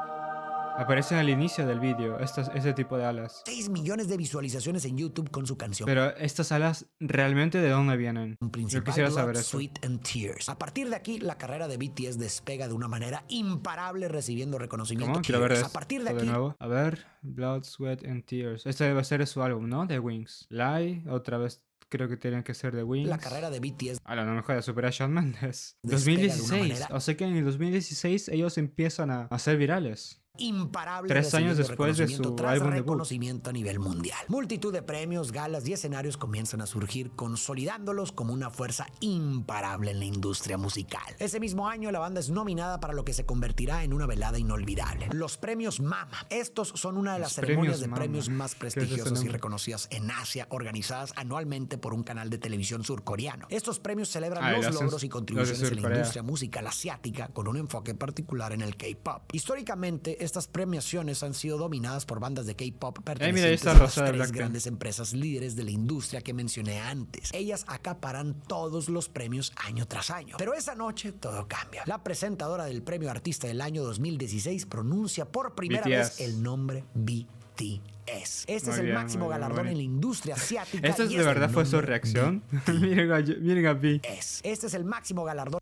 Aparecen al inicio del vídeo, ese tipo de alas. 6 millones de visualizaciones en YouTube con su canción Pero estas alas, ¿realmente de dónde vienen? Yo principal, quisiera Blood, saber eso. Sweat and Tears. A partir de aquí, la carrera de BTS despega de una manera imparable, recibiendo reconocimiento. ¿Cómo? Quiero ver A esto partir de de aquí, nuevo. A ver, Blood, Sweat and Tears. Este debe ser su álbum, ¿no? De Wings. Lie, otra vez creo que tienen que ser de Wings. la carrera de BTS A no me jodas, supera a Shawn Mendes. despega de una 2016. manera- O sea que en el 2016 ellos empiezan a ser virales. imparable. 3 años recibiendo después de reconocimiento su tras álbum debut. reconocimiento a nivel mundial. Multitud de premios, galas y escenarios comienzan a surgir, consolidándolos como una fuerza imparable en la industria musical. Ese mismo año, la banda es nominada para lo que se convertirá en una velada inolvidable: los premios MAMA. Estos son una de las Los ceremonias premios de MAMA. premios más ¿Qué es ese prestigiosas y nombre? reconocidas en Asia, organizadas anualmente por un canal de televisión surcoreano. Estos premios celebran Ah, y los los hacen- logros y los de contribuciones en la Surcorea. industria musical asiática, con un enfoque particular en el K-pop. Históricamente, estas premiaciones han sido dominadas por bandas de K-pop mira, ahí pertenecientes está a las Rosa de 3 Blackpink. grandes empresas líderes de la industria que mencioné antes. Ellas acaparan todos los premios año tras año. Pero esa noche todo cambia. La presentadora del Premio Artista del año 2016 pronuncia por primera BTS. vez el nombre BTS. Este Muy es el bien, máximo muy bien, galardón muy en la industria asiática. ¿Esta y de el verdad fue su nombre reacción? miren a B. BTS. Este es el máximo galardón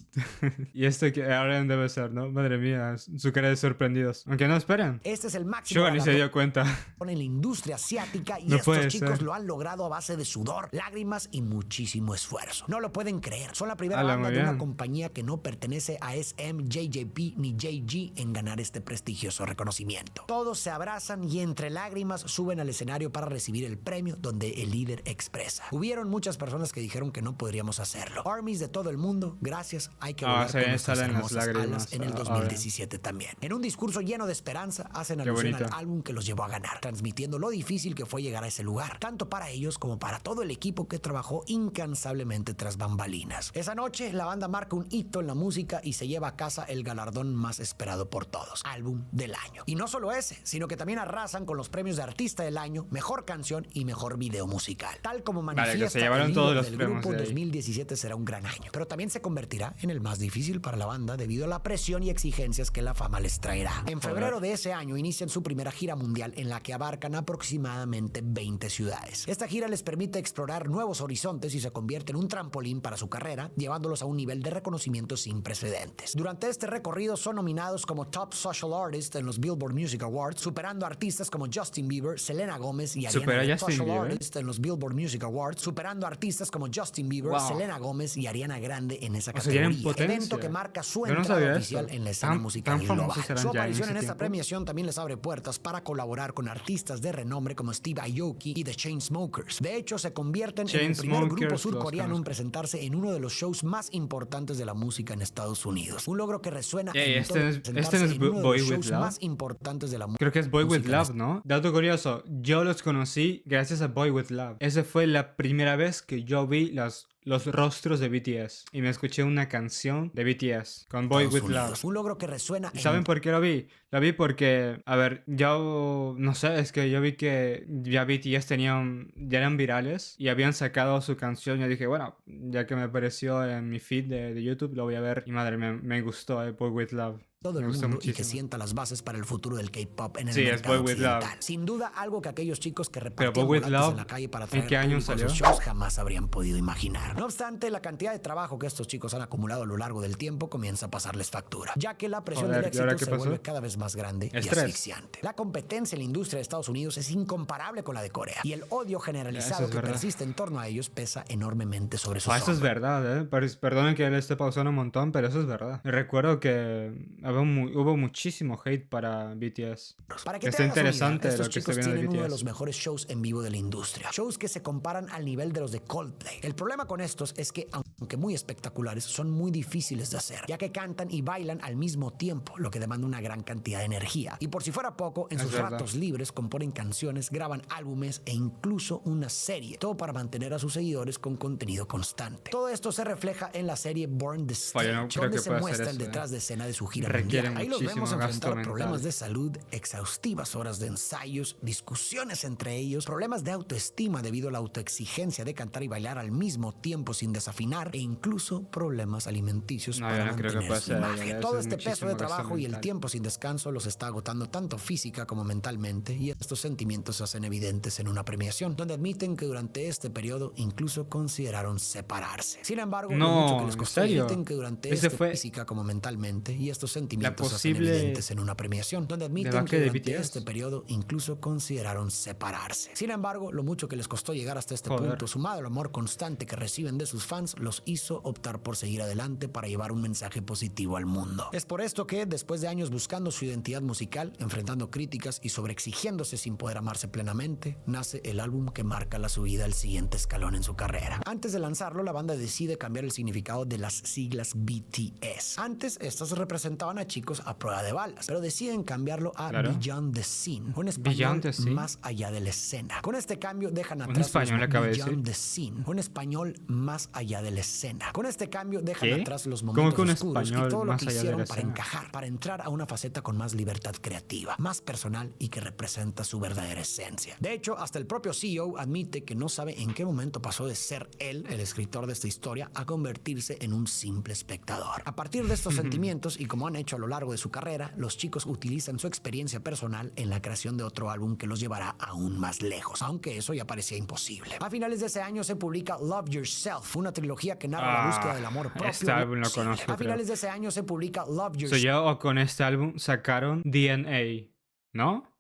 Y esto que ahora debe ser, ¿no? Madre mía, su cara de sorprendidos. Aunque no esperen. Este es el máximo Suga ni se galardón dio cuenta. en la industria asiática, y No estos puede chicos ser. lo han logrado a base de sudor, lágrimas y muchísimo esfuerzo. No lo pueden creer. Son la primera Ala, banda muy de una bien. compañía que no pertenece a SM, JJP ni JG en ganar este prestigioso reconocimiento. Todos se abrazan y entre lágrimas suben al escenario para recibir el premio, donde el líder expresa: hubieron muchas personas que dijeron que no podríamos hacerlo. Armies de todo el mundo, gracias, hay que volar se con ven, nuestras salen las hermosas lágrimas. alas en el Ah, 2017 también. En un discurso lleno de esperanza, hacen Qué alusión al bonito. álbum que los llevó a ganar, transmitiendo lo difícil que fue llegar a ese lugar, tanto para ellos como para todo el equipo que trabajó incansablemente tras bambalinas. Esa noche, la banda marca un hito en la música y se lleva a casa el galardón más esperado por todos: álbum del año. Y no solo ese, sino que también arrasan con los premios de artista del año, mejor canción y mejor video musical. Tal como que manifiesta se llevaron el todos líder los del premios grupo, de ahí. 2017 será un gran año, pero también se convertirá en el más difícil para la banda debido a la presión y exigencias que la fama les traerá. En febrero de ese año inician su primera gira mundial, en la que abarcan aproximadamente 20 ciudades. Esta gira les permite explorar nuevos horizontes y se convierte en un trampolín para su carrera, llevándolos a un nivel de reconocimiento sin precedentes. Durante este recorrido son nominados como Top Social Artist en los Billboard Music Awards, superando a artistas como Justin Bieber, Selena Gomez y Ariana ¿Supera a Grande. Justin Social Bieber? Artist en los Billboard Music Awards, superando a artistas como Justin Bieber, Wow. Selena Gomez y Ariana Grande en esa O sea, tienen categoría. potencia. Evento que marca su Yo no entrada sabía oficial esto. en la escena Tan- musical tan famosos global. eran Su ya en aparición ese en esta tiempo. premiación también les abre puertas para colaborar con artistas de renombre como Steve Aoki y The Chainsmokers. De hecho, se convierten en el primer grupo Chainsmokers, surcoreano los en presentarse en uno de los shows más importantes de la música en Estados Unidos. Un logro que resuena Ey, en este todo no es- presentarse este no es en uno de Boy los With shows Love. más importantes de la música. Creo que es Boy With música en Love, ¿no? Dato curioso, yo los conocí gracias a Boy With Love. Esa fue la primera vez que yo vi los rostros de BTS. Y me escuché una canción de BTS con Boy Estados With Unidos. Love. Un logro que resuena ¿Y en saben por qué lo vi? Lo vi porque, a ver, yo no sé, es que yo vi que ya BTS ya eran virales y habían sacado su canción. Yo dije, bueno, ya que me apareció en mi feed de YouTube, lo voy a ver. Y madre, me gustó, Boy With Love. todo el Me gustó mundo y que muchísimo. sienta las bases para el futuro del K-pop en el Sí, es mercado Boy With Love. occidental. Sin duda, algo que aquellos chicos que Pero repartían Boy With volantes Love, en la calle para ¿en traer qué año público a sus salió? shows jamás habrían podido imaginar. No obstante, la cantidad de trabajo que estos chicos han acumulado a lo largo del tiempo comienza a pasarles factura, ya que la presión Joder, del ¿y ahora éxito qué se pasó? vuelve cada vez más grande y Estrés. asfixiante. La competencia en la industria de Estados Unidos es incomparable con la de Corea, y el odio generalizado Eso es que verdad. persiste en torno a ellos pesa enormemente sobre sus Eso es hombros. verdad, Perdonen que le esté pausando un montón, pero eso es verdad. Recuerdo que hubo muchísimo hate para BTS. Para que Está te hagas una idea, interesante estos lo que chicos se viene de tienen uno de BTS. los mejores shows en vivo de la industria. Shows que se comparan al nivel de los de Coldplay. El problema con estos es que, aunque muy espectaculares, son muy difíciles de hacer, ya que cantan y bailan al mismo tiempo, lo que demanda una gran cantidad de energía. Y por si fuera poco, en Es sus verdad. ratos libres componen canciones, graban álbumes e incluso una serie. Todo para mantener a sus seguidores con contenido constante. Todo esto se refleja en la serie Born the Stage, Oye, no creo donde que se pueda muestra hacer el eso, detrás de escena de su gira requiere mundial. Ahí los muchísimo vemos gasto enfrentar mental. problemas de salud, exhaustivas horas de ensayos, discusiones entre ellos, problemas de autoestima debido a la autoexigencia de cantar y bailar al mismo tiempo sin desafinar e incluso problemas alimenticios No, para yo no creo que mantener pueda su ser imagen. ahí, Todo eso es este peso muchísimo de gasto trabajo y el mental. tiempo sin descanso los está agotando tanto física como mentalmente, y estos sentimientos se hacen evidentes en una premiación, donde admiten que durante este periodo incluso consideraron separarse. Sin embargo, lo mucho que No, les ¿en costó, serio? admiten que durante Ese este fue física como mentalmente, y estos la sentimientos se hacen posible evidentes en una premiación, donde admiten debacle que de durante BTS. este periodo incluso consideraron separarse. Sin embargo, lo mucho que les costó llegar hasta este Joder. punto, sumado al amor constante que reciben de sus fans, los hizo optar por seguir adelante para llevar un mensaje positivo al mundo. Es por esto que, después de años buscando su identidad musical, enfrentando críticas y sobreexigiéndose sin poder amarse plenamente, nace el álbum que marca la subida al siguiente escalón en su carrera. Antes de lanzarlo, la banda decide cambiar el significado de las siglas BTS. Antes, estos representaban a chicos a prueba de balas, pero deciden cambiarlo a Claro. Beyond the Scene, un español Beyond the Scene. más allá de la escena. Con este cambio dejan Un atrás español los acaba de Beyond decir. the Scene, un español más allá de la escena. Con este cambio dejan ¿Qué? atrás los ¿Cómo momentos que un oscuros y español todo lo más que allá de hicieron la para escena? encajar, para entrar a una faceta con más libertad creativa, más personal y que representa su verdadera esencia. De hecho, hasta el propio CEO admite que no sabe en qué momento pasó de ser él, el escritor de esta historia, a convertirse en un simple espectador. A partir de estos sentimientos, y como han hecho a lo largo de su carrera, los chicos utilizan su experiencia personal en la creación de otro álbum que los llevará aún más lejos, aunque eso ya parecía imposible. A finales de ese año se publica Love Yourself, una trilogía que narra la búsqueda del amor propio. este álbum lo posible. conozco, A finales de ese año se publica Love So, Yourself. ya o con este álbum sacaron DNA, ¿no?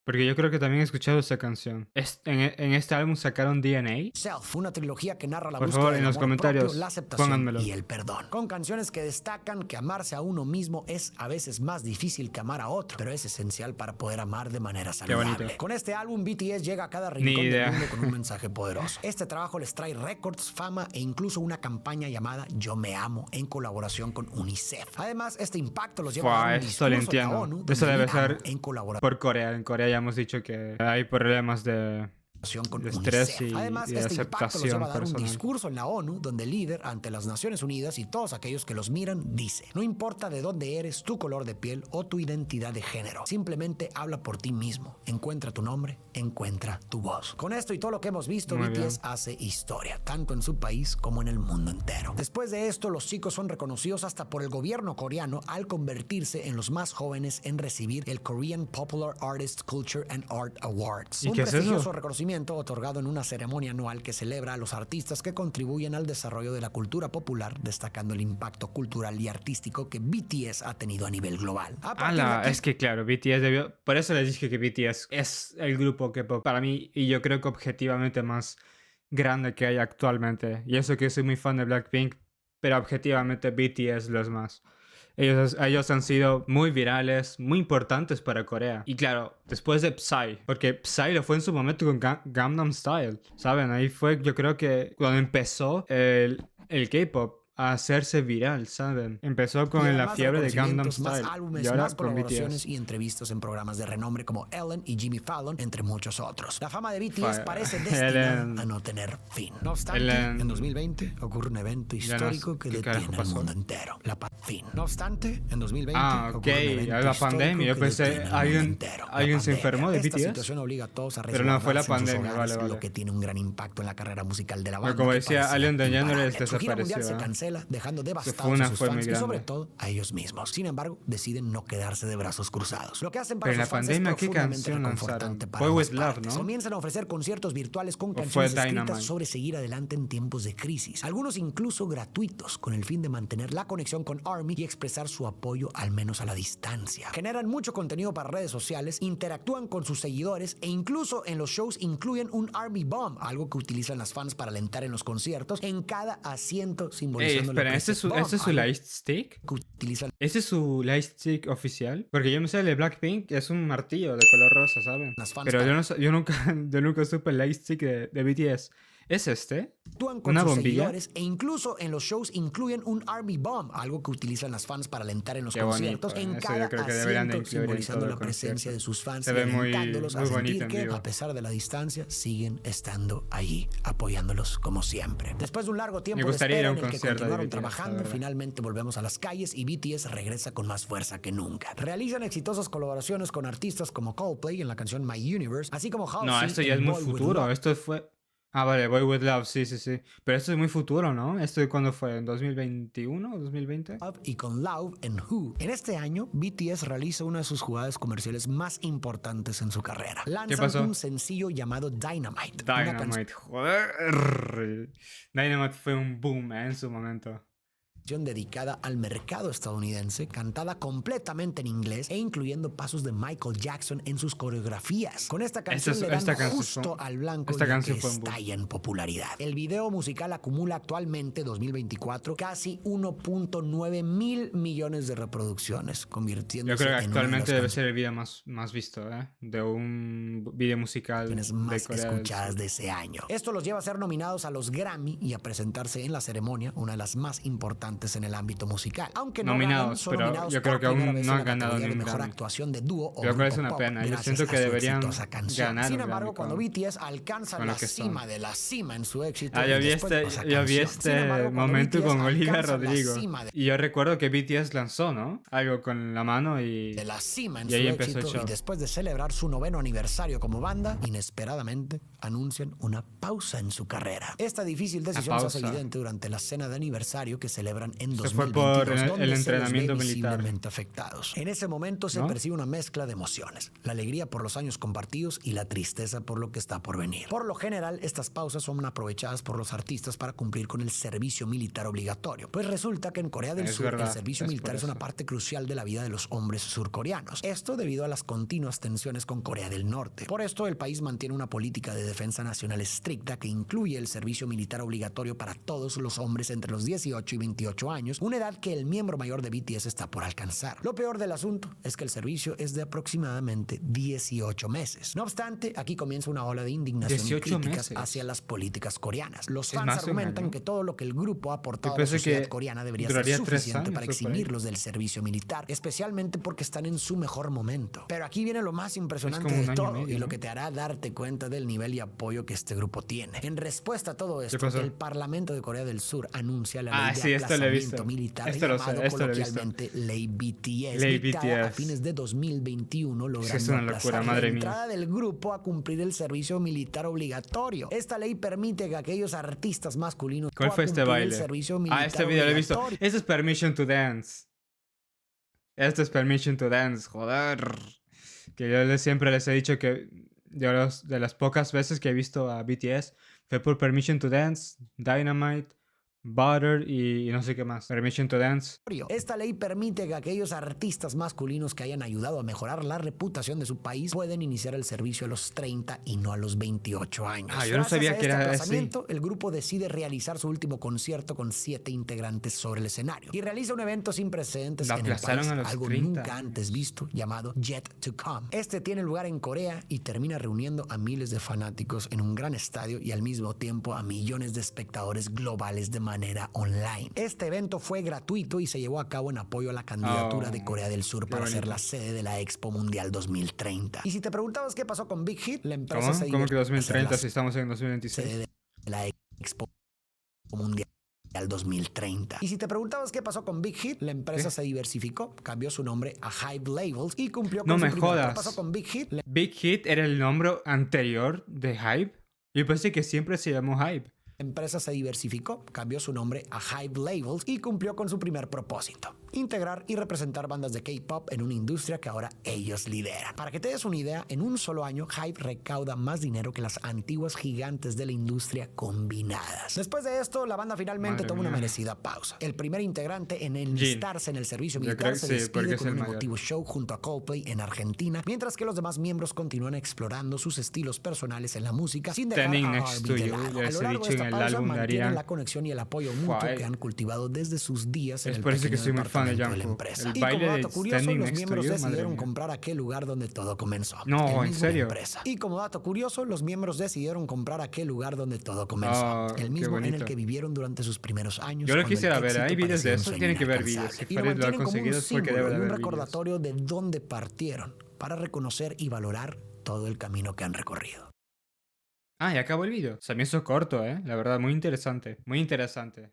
Porque yo creo que también he escuchado esa canción. En este álbum sacaron DNA. Self, una trilogía que narra la Por búsqueda favor, del en los amor comentarios, propio, la aceptación pónganmelo. y el perdón. Con canciones que destacan que amarse a uno mismo es a veces más difícil que amar a otro, pero es esencial para poder amar de manera saludable. bonito. Con este álbum, BTS llega a cada Ni rincón del idea. mundo con un mensaje poderoso. Este trabajo les trae récords, fama e incluso una campaña llamada Yo Me Amo en colaboración con UNICEF. Además, este impacto los lleva a dar un Esto lo discurso en la entiendo. ONU Eso donde debe Me Amo ser en colaboración por Corea. En Corea ya hemos dicho que hay problemas de con de estrés UNICEF. y Además, de este impacto los lleva a dar un personal. discurso en la ONU donde el líder ante las Naciones Unidas y todos aquellos que los miran dice: no importa de dónde eres, tu color de piel o tu identidad de género, simplemente habla por ti mismo, encuentra tu nombre, encuentra tu voz. Con esto y todo lo que hemos visto, Muy BTS bien. hace historia, tanto en su país como en el mundo entero. Después de esto, los chicos son reconocidos hasta por el gobierno coreano al convertirse en los más jóvenes en recibir el Korean Popular Artist Culture and Art Awards, ¿Y un qué es eso? prestigioso reconocimiento otorgado en una ceremonia anual que celebra a los artistas que contribuyen al desarrollo de la cultura popular, destacando el impacto cultural y artístico que BTS ha tenido a nivel global. A partir de Ala, aquí, es que claro, BTS debió... Por eso les dije que BTS es el grupo que para mí, y yo creo que objetivamente más grande que hay actualmente. Y eso que soy muy fan de Blackpink, pero objetivamente BTS los más. Ellos han sido muy virales, muy importantes para Corea. Y claro, después de Psy, porque Psy lo fue en su momento con Gangnam Style, ¿saben? Ahí fue, yo creo que cuando empezó el K-pop a hacerse viral, ¿saben? Empezó con y la además fiebre de Gangnam reconocimientos, más Style. álbumes, Y ahora más con colaboraciones BTS. y entrevistas en programas de renombre como Ellen y Jimmy Fallon, entre muchos otros. La fama de BTS parece destinada Ellen. a no tener fin. No obstante, Ellen. en 2020 ocurre un evento Ya no histórico que ¿qué carajo detiene al pasó? mundo entero. Fin. No obstante, en 2020 Ah, ok, ocurre un evento la histórico pandemia. Yo que pensé, detiene al mundo alguien entero. La se pandemia. enfermó de Esta BTS. situación obliga a todos a Pero no fue la resguardarse en sus pandemia, hogares, vale. lo que tiene un gran impacto en la carrera musical de la Pero banda. como que decía, parecía Alien DeGeneres imparable. Su gira mundial desapareció, se ¿eh? cancela, dejando Su devastados funa a sus fue muy fans y sobre grande. todo a ellos mismos. Sin embargo, deciden no quedarse de brazos cruzados. Lo que hacen para Pero en sus la fans pandemia, es ¿qué profundamente canción reconfortante lanzaron? para Fue ambas With Love, partes. ¿no? Comienzan a ofrecer conciertos virtuales con fue canciones escritas Dynamite? sobre seguir adelante en tiempos de crisis. Algunos incluso gratuitos, con el fin de mantener la conexión con ARMY y expresar su apoyo al menos a la distancia. Generan mucho contenido para redes sociales, interactúan con sus seguidores e incluso en los shows incluyen un ARMY Bomb, algo que utilizan las fans para alentar en los conciertos, en cada asiento simbolizando Espera, lo que ¿este es su algo light stick? que utilizan ¿Ese es su lightstick oficial? Porque yo me sé el de Blackpink, es un martillo de color rosa, ¿saben? las fans Pero para yo nunca supe el lightstick de BTS. ¿Es este? Actúan con ¿Una sus bombilla? seguidores e incluso en los shows incluyen un Army Bomb, algo que utilizan las fans para alentar en los Qué conciertos bonito, en eso cada yo creo que deberían de asiento, incluir en simbolizando todo la el presencia concierto. de sus fans Se y ve muy- alentándolos a muy bonito sentir en que, vivo. a pesar de la distancia, siguen estando allí, apoyándolos como siempre. Después de un largo tiempo de gustaría ir espera a en un el que concierto de continuaron BTS, la trabajando, verdad. finalmente volvemos a las calles y BTS regresa con más fuerza que nunca. Realizan exitosas colaboraciones con artistas como Coldplay en la canción My Universe, así como Halsey No, esto ya en es muy Boy With futuro. Love. Esto fue... Ah, vale, Boy With Love, sí, sí, sí. Pero esto es muy futuro, ¿no? ¿Esto de cuándo fue? ¿En 2021 o 2020? Y con Love en Who. En este año, BTS realiza una de sus jugadas comerciales más importantes en su carrera. Lanzan pasó? un sencillo llamado Dynamite. una canción Dynamite, joder. Dynamite fue un boom, en su momento. dedicada al mercado estadounidense, cantada completamente en inglés e incluyendo pasos de Michael Jackson en sus coreografías. Con esta canción le dan esta canción justo fue- al blanco esta ya canción que fue un boom. estalla en popularidad. El video musical acumula actualmente, 2024, casi 1.9 mil millones de reproducciones, convirtiéndose Yo creo que en una de actualmente las debe ser el video más visto, ¿eh? De un video musical canciones de más Corea del escuchadas Sur. de ese año. Esto los lleva a ser nominados a los Grammy y a presentarse en la ceremonia, una de las más importantes en el ámbito musical. Aunque no Nominados, ganan, son pero nominados yo creo por que aún primera vez no en han la ganado categoría de ni un mejor Grammy. actuación de dúo o Lo cual es grupo una pop, pena. Yo gracias siento que a su deberían exitosa canción. ganar Sin un embargo, Grammy cuando con- BTS alcanza con la lo que son. cima de la cima en su éxito, Ah, y yo vi después este, pasa yo vi canción. este Sin embargo, cuando momento BTS con Olivia alcanza la Rodrigo. cima de Y yo recuerdo que BTS lanzó, ¿no? Algo con la mano y... la cima en Y su ahí empezó el éxito show. y después de celebrar su 9º aniversario como banda, inesperadamente anuncian una pausa en su carrera. Esta difícil decisión se hace pausa. evidente durante la cena de aniversario que celebran en Se 2022, fue por el donde se les ve entrenamiento militar. visiblemente afectados. En ese momento se ¿No? percibe una mezcla de emociones, la alegría por los años compartidos y la tristeza por lo que está por venir. Por lo general, estas pausas son aprovechadas por los artistas para cumplir con el servicio militar obligatorio, pues resulta que en Corea del Es Sur verdad, el servicio es militar por es una eso. parte crucial de la vida de los hombres surcoreanos. Esto debido a las continuas tensiones con Corea del Norte. Por esto, el país mantiene una política de defensa nacional estricta que incluye el servicio militar obligatorio para todos los hombres entre los 18 y 28 años, una edad que el miembro mayor de BTS está por alcanzar. Lo peor del asunto es que el servicio es de aproximadamente 18 meses. No obstante, aquí comienza una ola de indignación y 18 críticas meses. hacia las políticas coreanas. Los Es fans más de un argumentan año. que todo lo que el grupo ha aportado a la pensé sociedad que coreana debería ser duraría 3 suficiente para años o por ahí. eximirlos del servicio militar, especialmente porque están en su mejor momento. Pero aquí viene lo más impresionante como un de año y todo medio, y lo ¿no? que te hará darte cuenta del nivel y apoyo que este grupo tiene. En respuesta a todo esto, pasó? el Parlamento de Corea del Sur anuncia la Ah, ley de sí, esto lo he aplazamiento visto. militar Esto lo sé, llamado esto lo he visto. coloquialmente Ley BTS, Ley dictada a BTS. fines de 2021, logrando es una locura, aplazar madre la mía. entrada del grupo a cumplir el servicio militar obligatorio. Esta ley permite que aquellos artistas masculinos ¿Cuál puedan fue este cumplir el baile? servicio militar Ah, este video lo he visto. obligatorio. Este es Permission to Dance. Este es Permission to Dance, joder. Que yo siempre les he dicho que de las pocas veces que he visto a BTS fue por Permission to Dance, Dynamite, Butter y no sé qué más. Permission to Dance. Esta ley permite que aquellos artistas masculinos que hayan ayudado a mejorar la reputación de su país pueden iniciar el servicio a los 30 y no a los 28 años. Ah, yo no Gracias sabía a que este era así. aplazamiento, el grupo decide realizar su último concierto con 7 integrantes sobre el escenario y realiza un evento sin precedentes Lo en el aplazaron país, a los algo 30 nunca antes visto, llamado Yet to Come. Este tiene lugar en Corea y termina reuniendo a miles de fanáticos en un gran estadio y al mismo tiempo a millones de espectadores globales de manera online. Este evento fue gratuito y se llevó a cabo en apoyo a la candidatura de Corea del Sur qué para ser bonito. la sede de la Expo Mundial 2030. Y si te preguntabas qué pasó con Big Hit, la empresa ¿Cómo? se ¿Cómo que divirtió en ser 2030 la si estamos en 2026? sede de la Expo Mundial 2030. Y si te preguntabas qué pasó con Big Hit, la empresa ¿Qué? se diversificó, cambió su nombre a Hype Labels y cumplió con No su me primer- jodas. ¿Qué pasó con Big Hit? La Big Hit era el nombre anterior de Hype. Yo pensé que siempre se llamó Hype. empresa se diversificó, cambió su nombre a Hype Labels y cumplió con su primer propósito: integrar y representar bandas de K-pop en una industria que ahora ellos lideran. Para que te des una idea, en un solo año Hype recauda más dinero que las antiguas gigantes de la industria combinadas. Después de esto, la banda finalmente Madre toma una mía. merecida pausa. El primer integrante en enlistarse en el servicio Yo militar creo que se sí, despide porque es con el un mayor. emotivo show junto a Coldplay en Argentina, mientras que los demás miembros continúan explorando sus estilos personales en la música sin dejar Standing a next to R&B de you, lado. A les lo he largo dicho de en esta el pausa álbum de mantienen Ariana. la conexión y el apoyo mutuo Guay. que han cultivado desde sus días en Es el por eso que pequeño soy muy fan fan de nacimiento la Jungkook. empresa. El Y baile como de dato curioso, Standing los Next to miembros You, madre decidieron mía. comprar aquel lugar donde todo comenzó. No, el ¿en mismo serio? empresa. Y como dato curioso, los miembros decidieron comprar aquel lugar donde todo comenzó. Ah, el qué mismo en el bonito. que vivieron durante sus primeros años. Yo lo cuando el quisiera ver, éxito hay vídeos de parecía un eso, sueño tienen que ver vídeos. inalcanzable. Si Y lo Farid lo ha mantienen como un conseguido es porque símbolo debe de y un haber vídeos. recordatorio de dónde partieron para reconocer y valorar todo el camino que han recorrido. Ah, ya acabó el vídeo. Se me hizo corto, La verdad, muy interesante. Muy interesante.